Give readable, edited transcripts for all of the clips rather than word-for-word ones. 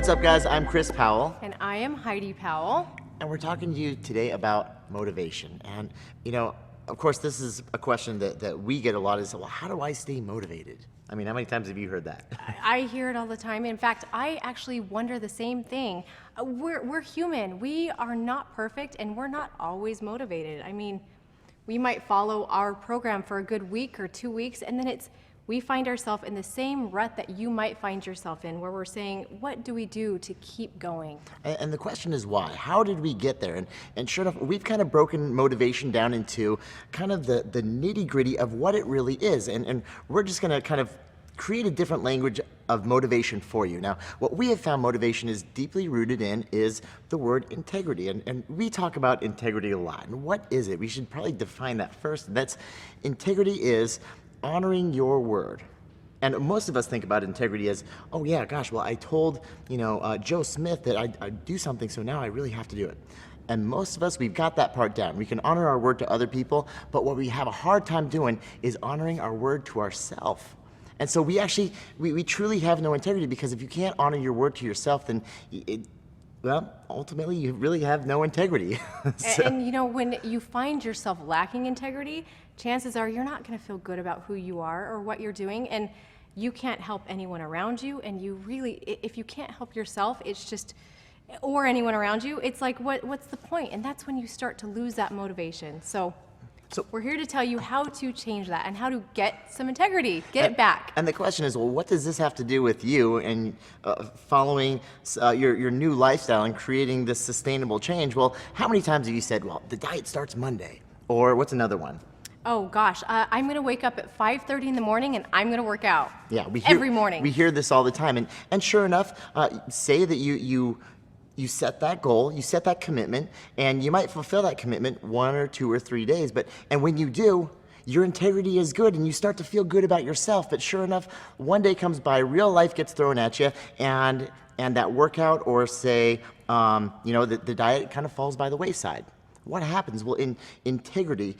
What's up, guys? I'm Chris Powell. And I am Heidi Powell. And we're talking to you today about motivation. And, of course, this is a question that we get a lot is, well, how do I stay motivated? I mean, how many times have you heard that? I hear it all the time. In fact, I actually wonder the same thing. We're human. We are not perfect, and we're not always motivated. I mean, we might follow our program for a good week or 2 weeks, and then we find ourselves in the same rut that you might find yourself in, where we're saying, what do we do to keep going? And the question is why? How did we get there? And sure enough, we've kind of broken motivation down into kind of the nitty gritty of what it really is. And we're just going to kind of create a different language of motivation for you. Now, what we have found motivation is deeply rooted in is the word integrity. And we talk about integrity a lot. And what is it? We should probably define that first. That's integrity is honoring your word. And most of us think about integrity as, oh yeah, gosh, well, I told Joe Smith that I'd do something, so now I really have to do it. And most of us, we've got that part down. We can honor our word to other people, but what we have a hard time doing is honoring our word to ourselves. And so we truly have no integrity, because if you can't honor your word to yourself, then ultimately you really have no integrity. And when you find yourself lacking integrity, chances are you're not going to feel good about who you are or what you're doing, and you can't help anyone around you. And if you can't help yourself, or anyone around you, it's like, what's the point? And that's when you start to lose that motivation. So we're here to tell you how to change that and how to get some integrity, get it back. And the question is, well, what does this have to do with you and following your new lifestyle and creating this sustainable change? Well, how many times have you said, well, the diet starts Monday? Or what's another one? Oh gosh, I'm gonna wake up at 5:30 in the morning and I'm gonna work out. Yeah, every morning. We hear this all the time. And sure enough, say that you set that goal, you set that commitment, and you might fulfill that commitment 1 or 2 or 3 days. And when you do, your integrity is good and you start to feel good about yourself. But sure enough, one day comes by, real life gets thrown at you, and that workout, or say, the diet kind of falls by the wayside. What happens? Well, in integrity,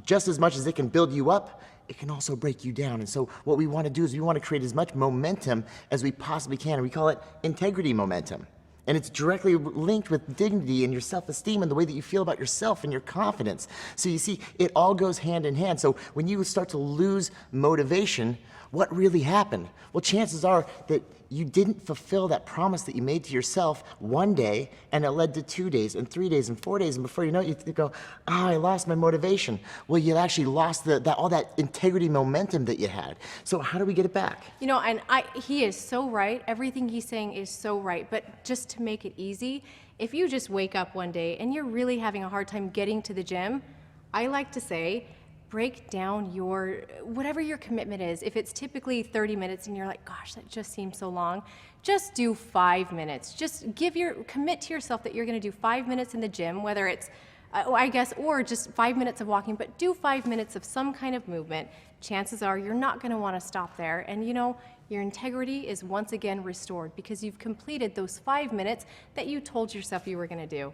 just as much as it can build you up, it can also break you down. And so what we want to do is we want to create as much momentum as we possibly can. And we call it integrity momentum. And it's directly linked with dignity and your self-esteem and the way that you feel about yourself and your confidence. So you see, it all goes hand in hand. So when you start to lose motivation, what really happened? Well, chances are that you didn't fulfill that promise that you made to yourself one day, and it led to 2 days and 3 days and 4 days, and before you know it, you go, I lost my motivation. Well, you actually lost all that integrity momentum that you had. So how do we get it back? And he is so right. Everything he's saying is so right. But just to make it easy, if you just wake up one day and you're really having a hard time getting to the gym, I like to say, break down whatever your commitment is. If it's typically 30 minutes and you're like, gosh, that just seems so long, just do 5 minutes. Just commit to yourself that you're gonna do 5 minutes in the gym, whether it's, or just 5 minutes of walking, but do 5 minutes of some kind of movement. Chances are you're not gonna wanna stop there. And your integrity is once again restored because you've completed those 5 minutes that you told yourself you were gonna do.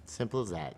Simple as that.